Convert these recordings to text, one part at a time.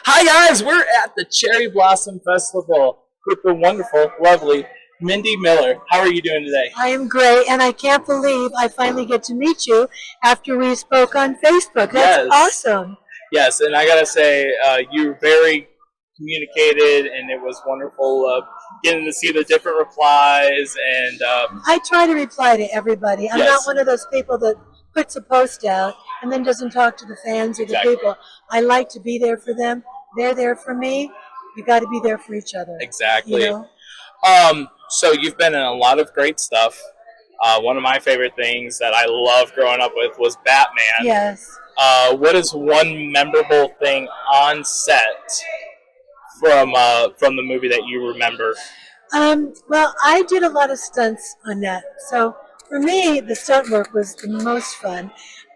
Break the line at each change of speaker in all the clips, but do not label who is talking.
Hi guys, we're at the Cherry Blossom Festival with the wonderful, lovely Mindy Miller. How are you doing today?
I am great, and I can't believe I finally get to meet you after we spoke on Facebook. That's
Yes,
awesome.
yes, and I gotta say, you're very communicated, and it was wonderful getting to see the different replies. And
I try to reply to everybody. I'm not
yes,
one of those people that puts a post out and then doesn't talk to the fans or the
exactly,
people. I like to be there for them. They're there for me. You got to be there for each other. You
exactly.
know?
So you've been in a lot of great stuff. One of my favorite things that I loved growing up with was Batman.
Yes.
What is one memorable thing on set from the movie that you remember?
Well, I did a lot of stunts on that. So for me, the stunt work was the most fun.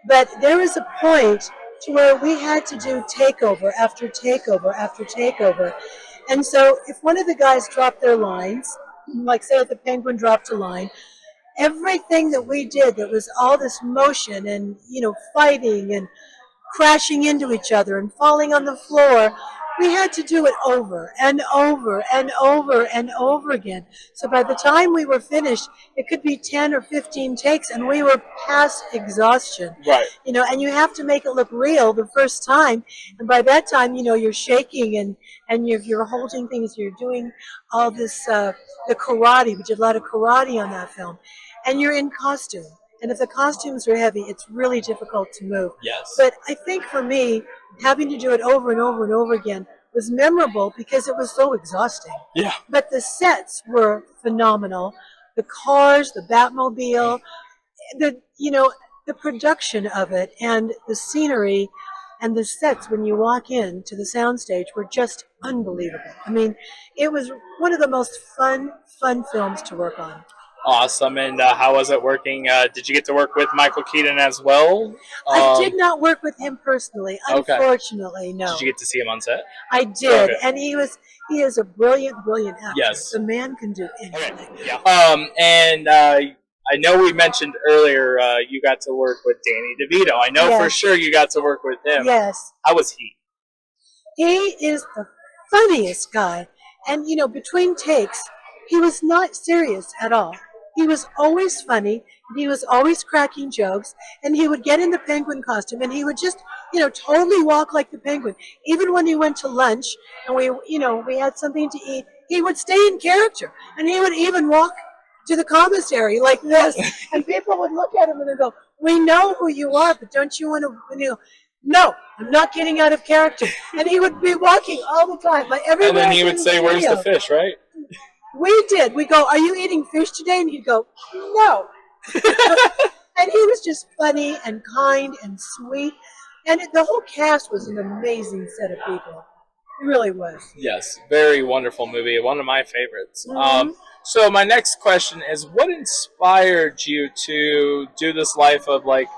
But there was a point to where we had to do takeover after takeover after takeover. And so if one of the guys dropped their lines, like say if the penguin dropped a line, everything that we did that was all this motion and, fighting and crashing into each other and falling on the floor. We had to do it over and over and over and over again. So by the time we were finished, it could be 10 or 15 takes and we were past exhaustion.
Right.
And you have to make it look real the first time. And by that time, you're shaking and you're holding things, you're doing all this, the karate. We did a lot of karate on that film. And you're in costume. And if the costumes are heavy, it's really difficult to move.
Yes.
But I think for me, having to do it over and over and over again was memorable because it was so exhausting.
Yeah.
But the sets were phenomenal. The cars, the Batmobile, the production of it and the scenery and the sets when you walk in to the soundstage were just unbelievable. I mean, it was one of the most fun films to work on.
Awesome. And how was it working? Did you get to work with Michael Keaton as well?
I did not work with him personally,
Okay.
unfortunately. No,
Did you get to see him on set?
I did,
Okay.
and he is a brilliant actor.
Yes.
The man can do
Okay.
anything.
Yeah. And I know we mentioned earlier you got to work with Danny DeVito. I know for
Yes.
sure you got to work with him.
Yes,
How was he?
he is the funniest guy, and between takes, he was not serious at all. He was always funny, and he was always cracking jokes, and he would get in the penguin costume, and he would just, totally walk like the penguin. Even when he went to lunch, and we had something to eat, he would stay in character, and he would even walk to the commissary like this, and people would look at him and they'd go, "We know who you are, but don't you want to?" No, I'm not getting out of character, and he would be walking all the time, like everywhere.
And then he would
in
say, "Where's the
studio.
fish?" Right?
We did. We go, "Are you eating fish today?" And he'd go, "No." And he was just funny and kind and sweet. And the whole cast was an amazing set of people. It really was.
Yes, very wonderful movie. One of my favorites.
Hmm.
So my next question is, what inspired you to do this life of like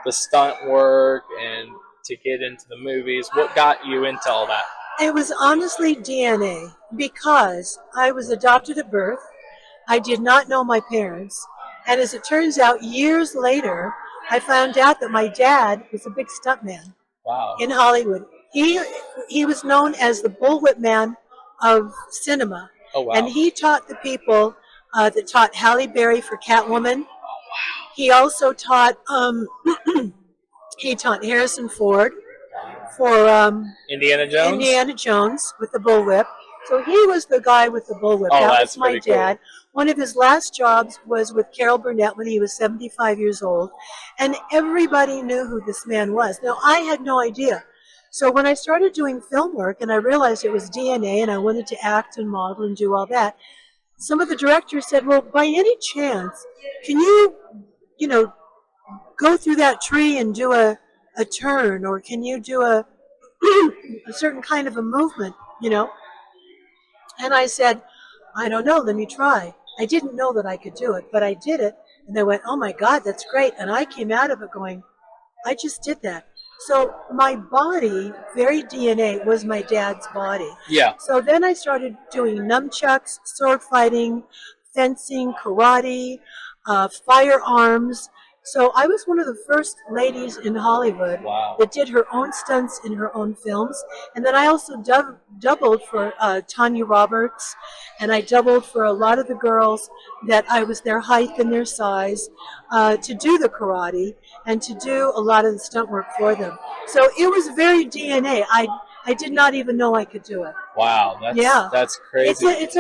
the stunt work and to get into the movies? What got you into all that?
It was honestly DNA because I was adopted at birth. I did not know my parents. And as it turns out, years later, I found out that my dad was a big stuntman
Wow.
in Hollywood. He was known as the bullwhip man of cinema,
Oh wow.
and he taught the people that taught Halle Berry for Catwoman. He also taught he taught Harrison Ford for
Indiana Jones.
Indiana Jones with the bullwhip. So he was the guy with the bullwhip.
Oh,
That
that's
was my
pretty cool.
dad. One of his last jobs was with Carol Burnett when he was 75 years old. And everybody knew who this man was. Now, I had no idea. So when I started doing film work and I realized it was DNA and I wanted to act and model and do all that, some of the directors said, "Well, by any chance, can you know, go through that tree and do a turn, or can you do a a certain kind of a movement?" And I said, "I don't know, let me try." I didn't know that I could do it, but I did it. And they went, "Oh my God, that's great." And I came out of it going, I just did that. So my body, very DNA, was my dad's body.
Yeah.
So then I started doing nunchucks, sword fighting, fencing, karate, firearms, So I was one of the first ladies in Hollywood
Wow.
that did her own stunts in her own films. And then I also doubled for Tanya Roberts, and I doubled for a lot of the girls that I was their height and their size to do the karate and to do a lot of the stunt work for them. So it was very DNA. I did not even know I could do it.
Wow,
Yeah,
that's crazy.
it's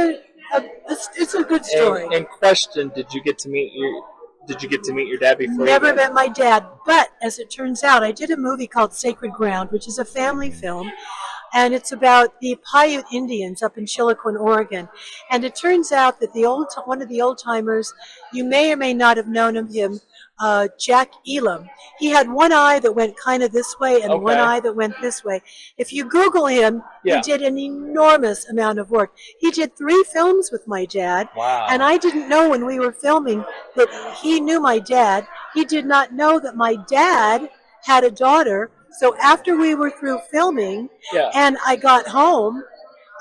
a good story.
And question, did you get to meet your dad before
Never
you
met my dad, but as it turns out, I did a movie called Sacred Ground, which is a family film, and it's about the Paiute Indians up in Chiloquin, Oregon. And it turns out that one of the old timers, you may or may not have known of him, Jack Elam. He had one eye that went kind of this way and one
Okay.
eye that went this way. If you Google him,
Yeah.
he did an enormous amount of work. He did 3 films with my dad,
Wow.
and I didn't know when we were filming that he knew my dad. He did not know that my dad had a daughter. So after we were through filming
Yeah.
and I got home,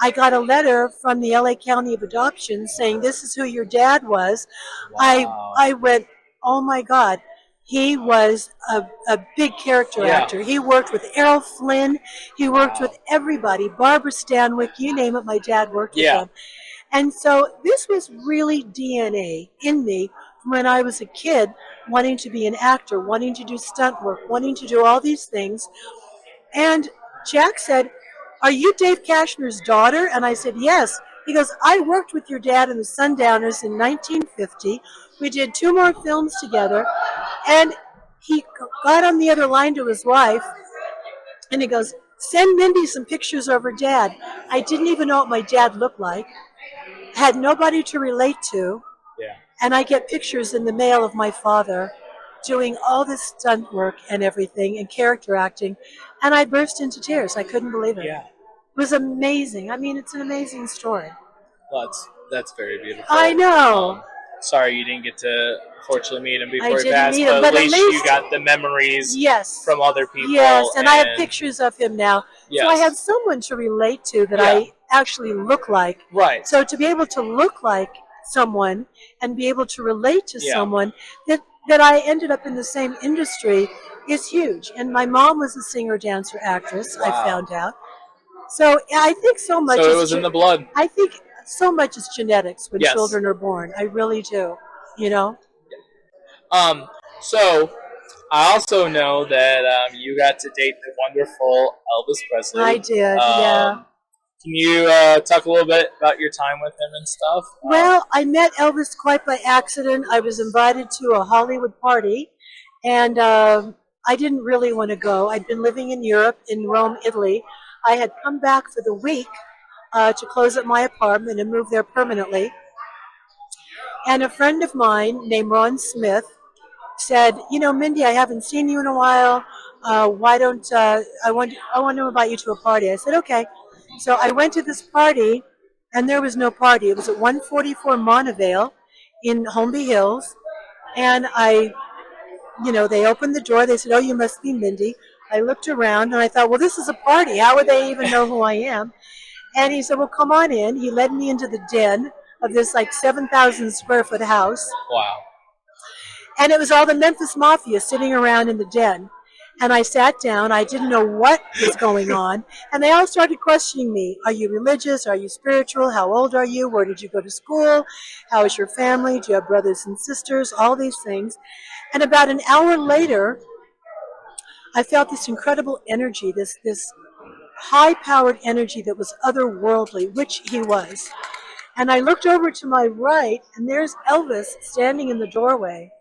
I got a letter from the LA County of Adoption saying, "This is who your dad was."
Wow.
I went, "Oh my God." He was a big character
Yeah.
actor. He worked with Errol Flynn. He worked
Wow.
with everybody. Barbara Stanwyck, you name it, my dad worked with
Yeah.
them. And so this was really DNA in me from when I was a kid, wanting to be an actor, wanting to do stunt work, wanting to do all these things. And Jack said, "Are you Dave Kashner's daughter?" And I said, "Yes." He goes, "I worked with your dad in the Sundowners in 1950. We did 2 more films together." And he got on the other line to his wife and he goes, "Send Mindy some pictures of her dad." I didn't even know what my dad looked like, had nobody to relate to,
Yeah.
and I get pictures in the mail of my father doing all this stunt work and everything and character acting, and I burst into tears. I couldn't believe it.
Yeah.
It was amazing. I mean, it's an amazing story.
Well, that's very beautiful.
I know.
Sorry you didn't get to fortunately meet him
I
before he
didn't
passed,
meet him,
but
but
at least you got the memories
Yes.
from other people.
Yes, and I have pictures of him now.
Yes.
So I have someone to relate to that
Yeah.
I actually look like.
Right.
So to be able to look like someone and be able to relate to
Yeah.
someone that I ended up in the same industry is huge. And my mom was a singer, dancer, actress, I
Wow.
found out. So I think so much
So it
is
was in the blood.
I think so much is genetics when
Yes.
children are born. I really do. You know?
So I also know that you got to date the wonderful Elvis Presley.
I did, yeah.
Can you talk a little bit about your time with him and stuff?
Well, I met Elvis quite by accident. I was invited to a Hollywood party, and I didn't really want to go. I'd been living in Europe, in Rome, Italy. I had come back for the week to close up my apartment and move there permanently. And a friend of mine named Ron Smith said, "You know, Mindy, I haven't seen you in a while. Why don't I want to invite you to a party?" I said, "Okay." So I went to this party, and there was no party. It was at 144 Montevideo in Holmby Hills, and they opened the door. They said, "Oh, you must be Mindy." I looked around, and I thought, "Well, this is a party. How would they even know who I am?" And he said, "Well, come on in." He led me into the den of this like 7,000 square foot house.
Wow.
And it was all the Memphis Mafia sitting around in the den. And I sat down. I didn't know what was going on. And they all started questioning me. "Are you religious? Are you spiritual? How old are you? Where did you go to school? How is your family? Do you have brothers and sisters?" All these things. And about an hour later, I felt this incredible energy, this high-powered energy that was otherworldly, which he was. And I looked over to my right, and there's Elvis standing in the doorway.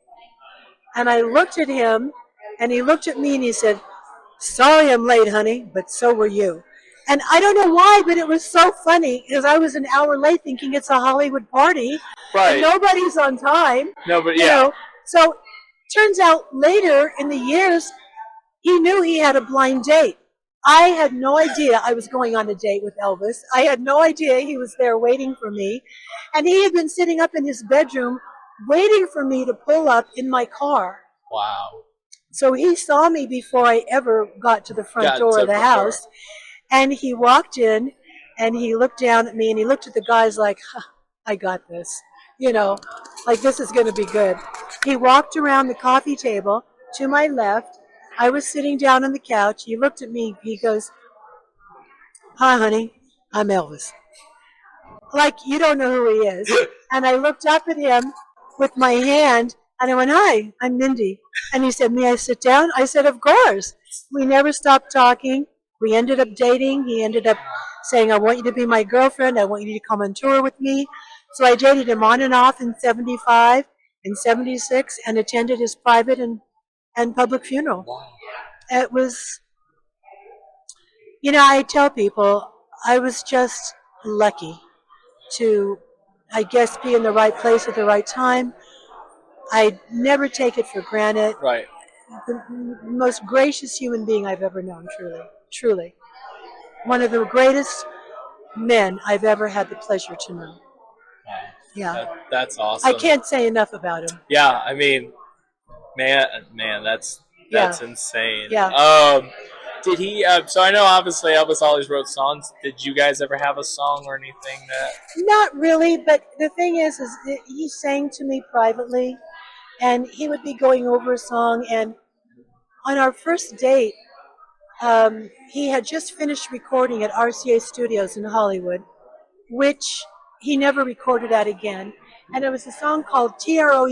And I looked at him, and he looked at me, and he said, "Sorry I'm late, honey, but so were you." And I don't know why, but it was so funny, because I was an hour late thinking it's a Hollywood party,
Right.
and nobody's on time.
No, but
You
yeah.
know, so turns out later in the years, he knew he had a blind date. I had no idea I was going on a date with Elvis. I had no idea he was there waiting for me. And he had been sitting up in his bedroom waiting for me to pull up in my car.
Wow.
So he saw me before I ever got to the front
Got
door
to
of the
the front door.
house. And he walked in, and he looked down at me, and he looked at the guys like, "Huh, I got this. Like this is going to be good." He walked around the coffee table to my left. I was sitting down on the couch. He looked at me. He goes, "Hi, honey. I'm Elvis." Like you don't know who he is. And I looked up at him with my hand and I went, "Hi, I'm Mindy." And he said, "May I sit down?" I said, "Of course." We never stopped talking. We ended up dating. He ended up saying, "I want you to be my girlfriend. I want you to come on tour with me." So I dated him on and off in 75, in 76, and attended his private and public funeral.
Wow.
It was, I tell people I was just lucky to, I guess, be in the right place at the right time. I never take it for granted.
Right.
The most gracious human being I've ever known, truly, truly. One of the greatest men I've ever had the pleasure to know.
Wow.
Yeah.
That's awesome.
I can't say enough about him.
Yeah, I mean, man, that's
Yeah.
insane.
Yeah.
Did he? So I know obviously Elvis always wrote songs. Did you guys ever have a song or anything that?
Not really, but the thing is that he sang to me privately, and he would be going over a song. And on our first date, he had just finished recording at RCA Studios in Hollywood, which he never recorded at again. And it was a song called Trouble.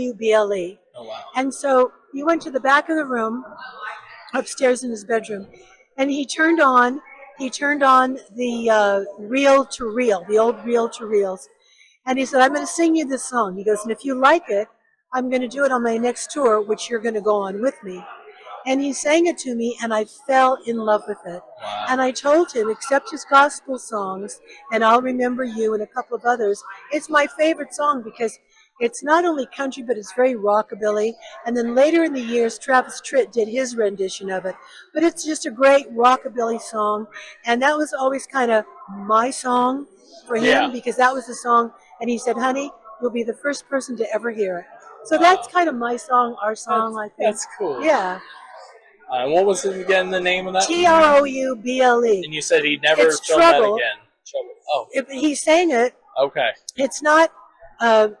Oh wow.
And so he went to the back of the room, upstairs in his bedroom, and he turned on the reel to reel, the old reel to reels, and he said, "I'm going to sing you this song." He goes, "And if you like it, I'm going to do it on my next tour, which you're going to go on with me." And he sang it to me, and I fell in love with it.
Wow.
And I told him, except his gospel songs, and I'll Remember You and a couple of others, it's my favorite song because it's not only country, but it's very rockabilly. And then later in the years, Travis Tritt did his rendition of it. But it's just a great rockabilly song. And that was always kind of my song for him because that was the song. And he said, "Honey, you'll be the first person to ever hear it." So that's kind of my song, our song, I think.
That's cool.
Yeah.
What was it again? The name of that?
Trouble.
And you said he never
It's
filmed that
Trouble.
again. Trouble. Oh.
He sang it.
Okay.
It's not. There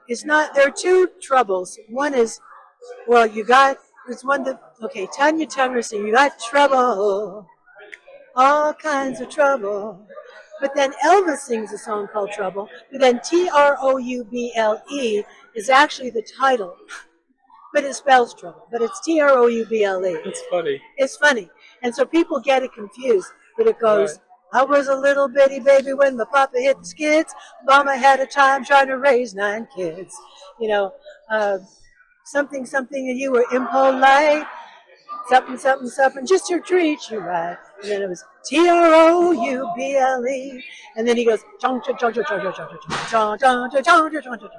are two troubles. One is, well, there's one that, okay, Tanya Turner sing, "You got trouble, all kinds of trouble." But then Elvis sings a song called Trouble. But then Trouble is actually the title. But it spells trouble. But it's Trouble.
That's funny.
It's funny. And so people get it confused. But it goes, "I was a little bitty baby when my papa hit the skids. Mama had a time trying to raise 9 kids." Something, and you were impolite. Something, something, just to treat you right. And then it was Trouble. And then he goes, "Chong, chong, chong, chong, chong, chong, chong, chong, chong, chong, chong, chong, chong."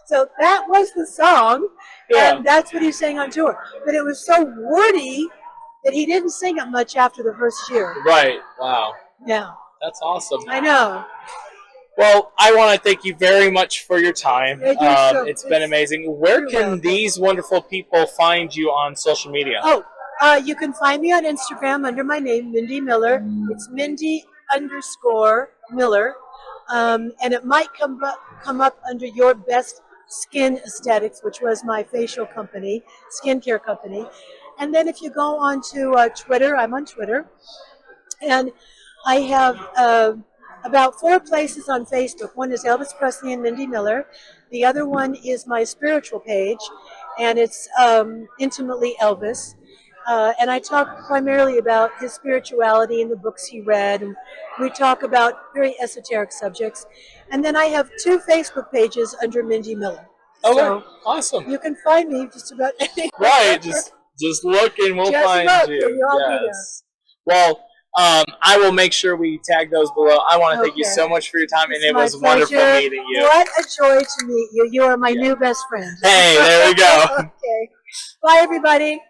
So that was the song, and that's what he sang on tour. But it was so wordy that he didn't sing it much after the first year.
Right. Wow.
Yeah.
That's awesome.
I know.
Well, I want to thank you very much for your time. It's been amazing. Where can
welcome.
these wonderful people find you on social media?
You can find me on Instagram under my name, Mindi Miller. It's Mindy_Miller. And it might come up under Your Best Skin Aesthetics, which was my facial company, skincare company. And then if you go on to Twitter, I'm on Twitter. And I have about 4 places on Facebook. One is Elvis Presley and Mindi Miller. The other one is my spiritual page, and it's Intimately Elvis. And I talk primarily about his spirituality and the books he read, and we talk about very esoteric subjects. And then I have 2 Facebook pages under Mindi Miller.
Okay,
So
awesome.
you can find me just about anywhere.
Right, just look and we'll find you. Yes. Well, I will make sure we tag those below. I want to thank you so much for your time, and it was wonderful meeting you.
What a joy to meet you. You are my new best friend.
Hey, there we go.
Okay. Bye, everybody.